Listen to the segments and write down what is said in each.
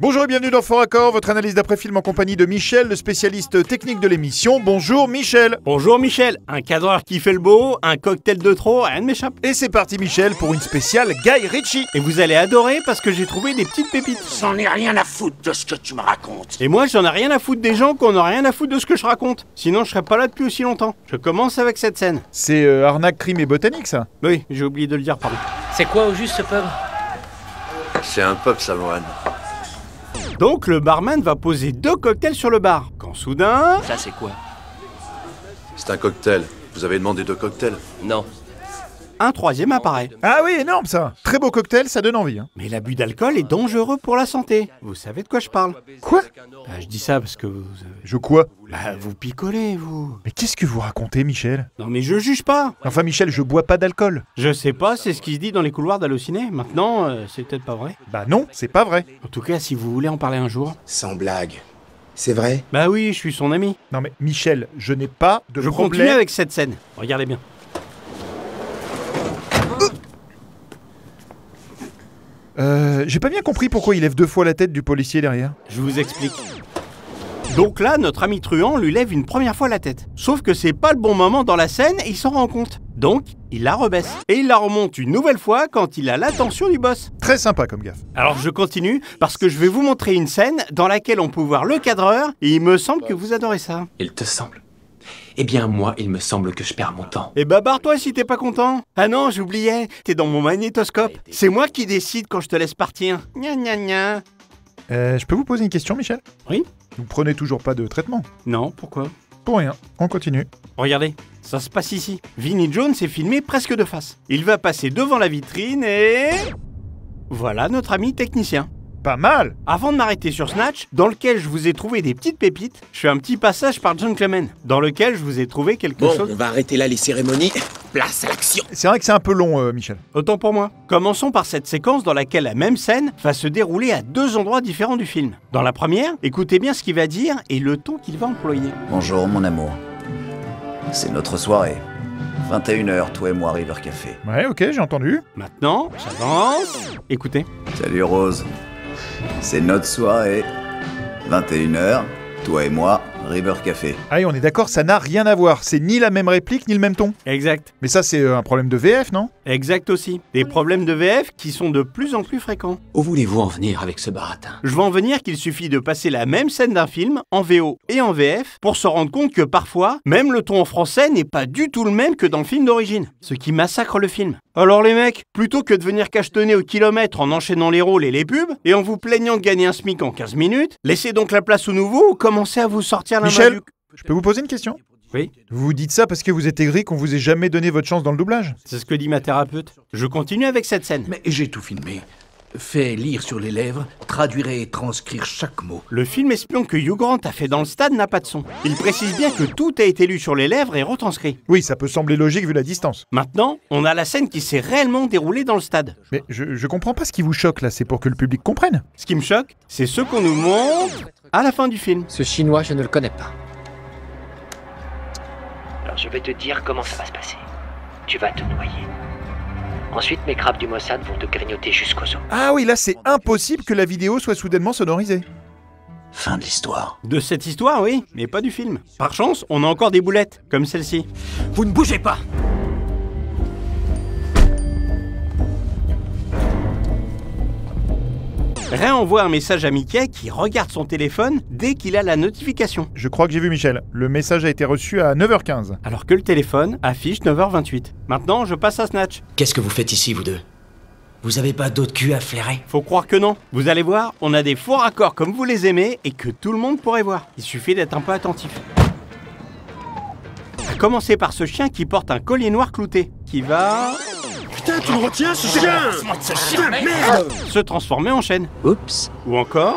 Bonjour et bienvenue dans Fort Accord, votre analyse d'après-film en compagnie de Michel, le spécialiste technique de l'émission. Bonjour Michel. Bonjour Michel, un cadreur qui fait le beau, un cocktail de trop, rien ne m'échappe. Et c'est parti Michel pour une spéciale Guy Ritchie. Et vous allez adorer parce que j'ai trouvé des petites pépites. J'en ai rien à foutre de ce que tu me racontes. Et moi j'en ai rien à foutre des gens qu'on a rien à foutre de ce que je raconte. Sinon je serais pas là depuis aussi longtemps. Je commence avec cette scène. C'est arnaque, crime et botanique ça. Oui, j'ai oublié de le dire, pardon. C'est quoi au juste ce pub? C'est un pub samoan. Donc le barman va poser 2 cocktails sur le bar. Quand soudain... Ça c'est quoi? C'est un cocktail. Vous avez demandé 2 cocktails? Non. un troisième apparaît. Ah oui, énorme ça. Très beau cocktail, ça donne envie. Hein. Mais l'abus d'alcool est dangereux pour la santé. Vous savez de quoi je parle? Quoi? Je dis ça parce que vous... Je quoi? vous picolez, vous. Mais qu'est-ce que vous racontez Michel? Non mais je juge pas. Enfin Michel, je bois pas d'alcool. Je sais pas, c'est ce qui se dit dans les couloirs d'Allociné. Maintenant, c'est peut-être pas vrai. Bah non, c'est pas vrai. En tout cas, si vous voulez en parler un jour... Sans blague. C'est vrai? Bah oui, je suis son ami. Non mais Michel, je n'ai pas de Je problème... continue avec cette scène. Regardez bien. J'ai pas bien compris pourquoi il lève 2 fois la tête du policier derrière. Je vous explique. Donc là, notre ami truand lui lève une première fois la tête. Sauf que c'est pas le bon moment dans la scène et il s'en rend compte. Donc, il la rebaisse. Et il la remonte une nouvelle fois quand il a l'attention du boss. Très sympa comme gaffe. Alors je continue parce que je vais vous montrer une scène dans laquelle on peut voir le cadreur et il me semble que vous adorez ça. Il te semble? Eh bien moi, il me semble que je perds mon temps. Eh bah barre-toi si t'es pas content. Ah non, j'oubliais, t'es dans mon magnétoscope. C'est moi qui décide quand je te laisse partir. Gna gna gna. Je peux vous poser une question Michel? Oui? Vous prenez toujours pas de traitement? Non, pourquoi? Pour rien, on continue. Regardez, ça se passe ici. Vinnie Jones est filmé presque de face. Il va passer devant la vitrine et... Voilà notre ami technicien. Pas mal! Avant de m'arrêter sur Snatch, dans lequel je vous ai trouvé des petites pépites, je fais un petit passage par John Clement, dans lequel je vous ai trouvé quelque Bon, chose... on va arrêter là les cérémonies. Place à l'action. C'est vrai que c'est un peu long, Michel. Autant pour moi. Commençons par cette séquence dans laquelle la même scène va se dérouler à 2 endroits différents du film. Dans la première, écoutez bien ce qu'il va dire et le ton qu'il va employer. Bonjour mon amour. C'est notre soirée. 21h, toi et moi, River Café. Ouais, ok, j'ai entendu. Maintenant, j'avance. Écoutez. Salut Rose. C'est notre soirée. 21h, toi et moi, River Café. Allez, on est d'accord, ça n'a rien à voir. C'est ni la même réplique, ni le même ton. Exact. Mais ça, c'est un problème de VF, non? Exact aussi. Des problèmes de VF qui sont de plus en plus fréquents. Où voulez-vous en venir avec ce baratin? Je vais en venir qu'il suffit de passer la même scène d'un film, en VO et en VF, pour se rendre compte que parfois, même le ton en français n'est pas du tout le même que dans le film d'origine. Ce qui massacre le film. Alors les mecs, plutôt que de venir cachetonner au kilomètre en enchaînant les rôles et les pubs, et en vous plaignant de gagner un SMIC en 15 minutes, laissez donc la place au nouveau ou commencez à vous sortir la main Michel, du... je peux vous poser une question? Oui, Vous dites ça parce que vous êtes aigri qu'on vous ait jamais donné votre chance dans le doublage? c'est ce que dit ma thérapeute. Je continue avec cette scène. Mais j'ai tout filmé. Fait lire sur les lèvres, traduire et transcrire chaque mot. Le film espion que Hugh Grant a fait dans le stade n'a pas de son. Il précise bien que tout a été lu sur les lèvres et retranscrit. Oui, ça peut sembler logique vu la distance. Maintenant, on a la scène qui s'est réellement déroulée dans le stade. Mais je comprends pas ce qui vous choque là, c'est pour que le public comprenne. Ce qui me choque, c'est ce qu'on nous montre à la fin du film. Ce chinois, je ne le connais pas. Alors je vais te dire comment ça va se passer. Tu vas te noyer. Ensuite, mes crabes du Mossad vont te grignoter jusqu'aux os. Ah oui, là c'est impossible que la vidéo soit soudainement sonorisée. Fin de l'histoire. De cette histoire, oui, mais pas du film. Par chance, on a encore des boulettes, comme celle-ci. Vous ne bougez pas! Réenvoie un message à Mickey qui regarde son téléphone dès qu'il a la notification. Je crois que j'ai vu Michel. Le message a été reçu à 9h15. Alors que le téléphone affiche 9h28. Maintenant, je passe à Snatch. Qu'est-ce que vous faites ici, vous deux? Vous avez pas d'autre cul à flairer? Faut croire que non. Vous allez voir, on a des faux raccords comme vous les aimez et que tout le monde pourrait voir. Il suffit d'être un peu attentif. À commencer par ce chien qui porte un collier noir clouté, qui va... Putain, tu me retiens ce chien? Putain, merde! se transformer en chaîne. Oups. Ou encore...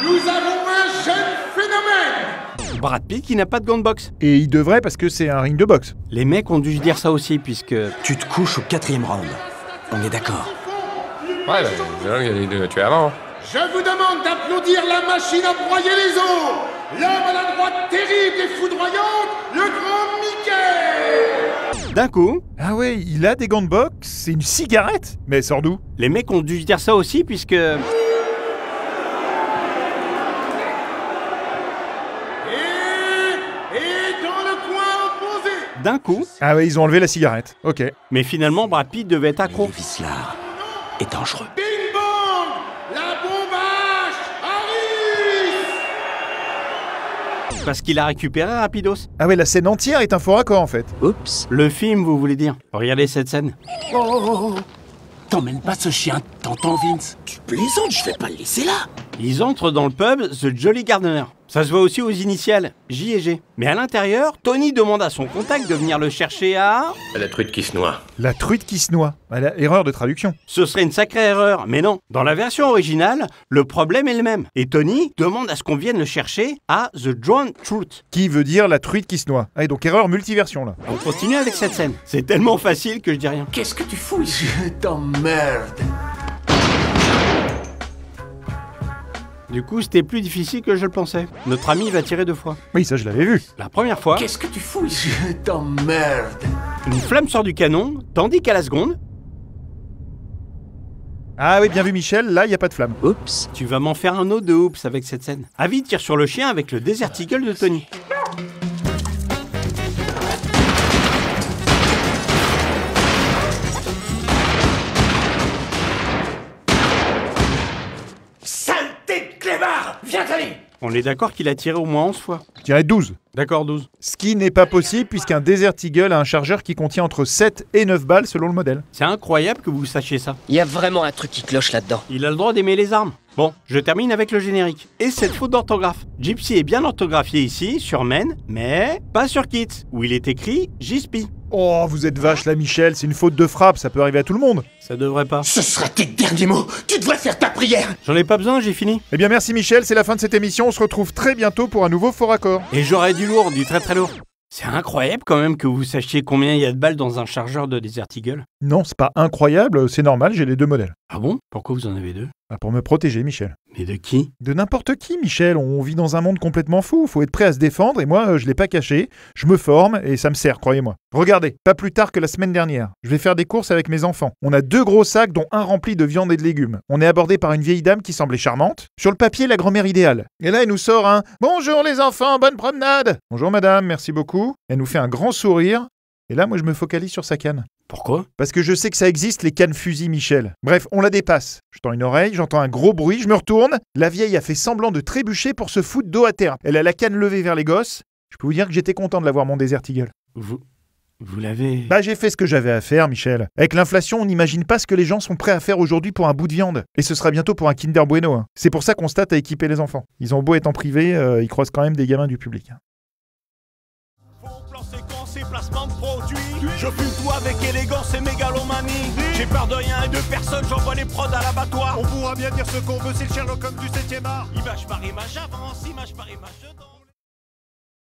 Nous avons un jeune phénomène! Brad Pitt qui n'a pas de gants de boxe. Et il devrait parce que c'est un ring de boxe. Les mecs ont dû se dire ça aussi puisque... Tu te couches au 4e round. On est d'accord. Ouais, tu es avant. Je vous demande d'applaudir la machine à broyer les os! L'homme à la droite terrible et foudroyante, le grand Mickey! D'un coup, Ah ouais, il a des gants de boxe, c'est une cigarette? Mais elle sort d'où? les mecs ont dû se dire ça aussi puisque... d'un coup. Ah ouais, ils ont enlevé la cigarette. Ok. Mais finalement, Brad Pitt devait être accro. Vislar est dangereux. Bing bang! La bombache arrive! Parce qu'il a récupéré rapidos. Ah ouais, la scène entière est un faux raccord en fait. Oups. Le film, vous voulez dire? Regardez cette scène. Oh. T'emmènes pas ce chien, t'entends Vince? Tu plaisantes, je vais pas le laisser là. Ils entrent dans le pub The Jolly Gardener. Ça se voit aussi aux initiales, J et G. Mais à l'intérieur, Tony demande à son contact de venir le chercher à... La truite qui se noie. La truite qui se noie. Erreur de traduction. Ce serait une sacrée erreur, mais non. Dans la version originale, le problème est le même. Et Tony demande à ce qu'on vienne le chercher à The Drowned Truth. Qui veut dire la truite qui se noie. Ah et donc erreur multiversion là. On continue avec cette scène. C'est tellement facile que je dis rien. Qu'est-ce que tu fous ici? Je t'emmerde. Du coup, c'était plus difficile que je le pensais. Notre ami va tirer 2 fois. Oui, ça je l'avais vu. La première fois, Qu'est-ce que tu fous ici? Je t'emmerde. une flamme sort du canon, tandis qu'à la seconde, Ah oui, bien vu Michel, là il y a pas de flamme. Oups. tu vas m'en faire un autre de oups avec cette scène. Avi tire sur le chien avec le Desert Eagle de Tony. Saleté de clébard! Viens, Tony! On est d'accord qu'il a tiré au moins 11 fois. Je dirais 12. D'accord, 12. Ce qui n'est pas possible puisqu'un Desert Eagle a un chargeur qui contient entre 7 et 9 balles selon le modèle. C'est incroyable que vous sachiez ça. Il y a vraiment un truc qui cloche là-dedans. Il a le droit d'aimer les armes. Bon, je termine avec le générique. Et cette faute d'orthographe. Gypsy est bien orthographié ici, sur Men, mais pas sur Kit, où il est écrit Gispy. Oh, vous êtes vache là Michel, c'est une faute de frappe, ça peut arriver à tout le monde. Ça devrait pas. Ce sera tes derniers mots! Tu devrais faire ta prière! J'en ai pas besoin, j'ai fini. Eh bien merci Michel, c'est la fin de cette émission, on se retrouve très bientôt pour un nouveau faux raccord. Et j'aurai du lourd, du très très lourd. C'est incroyable quand même que vous sachiez combien il y a de balles dans un chargeur de Desert Eagle. Non, c'est pas incroyable, c'est normal, j'ai les deux modèles. Ah bon? Pourquoi vous en avez 2? Ah, pour me protéger Michel. Mais de qui? De n'importe qui Michel, on vit dans un monde complètement fou, faut être prêt à se défendre et moi je l'ai pas caché, je me forme et ça me sert, croyez-moi. Regardez, pas plus tard que la semaine dernière, je vais faire des courses avec mes enfants. On a 2 gros sacs dont un rempli de viande et de légumes. On est abordé par une vieille dame qui semblait charmante. Sur le papier, la grand-mère idéale. Et là, elle nous sort un « Bonjour les enfants, bonne promenade !»« Bonjour madame, merci beaucoup ». Elle nous fait un grand sourire. Et là, moi, je me focalise sur sa canne. Pourquoi? Parce que je sais que ça existe, les cannes fusil Michel. Bref, on la dépasse. Je tends une oreille, j'entends un gros bruit, je me retourne. La vieille a fait semblant de trébucher pour se foutre dos à terre. Elle a la canne levée vers les gosses. Je peux vous dire que j'étais content de l'avoir mon Desert Eagle. Vous l'avez... Bah j'ai fait ce que j'avais à faire, Michel. Avec l'inflation, on n'imagine pas ce que les gens sont prêts à faire aujourd'hui pour un bout de viande. Et ce sera bientôt pour un Kinder Bueno. Hein. C'est pour ça qu'on se tâte à équiper les enfants. Ils ont beau être en privé, ils croisent quand même des gamins du public. Hein. Placement de produits. Je fume tout avec élégance et mégalomanie. J'ai peur de rien et de personne, j'envoie les prods à l'abattoir. On pourra bien dire ce qu'on veut, c'est le Sherlock Holmes du 7e art. Image par image, j'avance, image par image, je danse.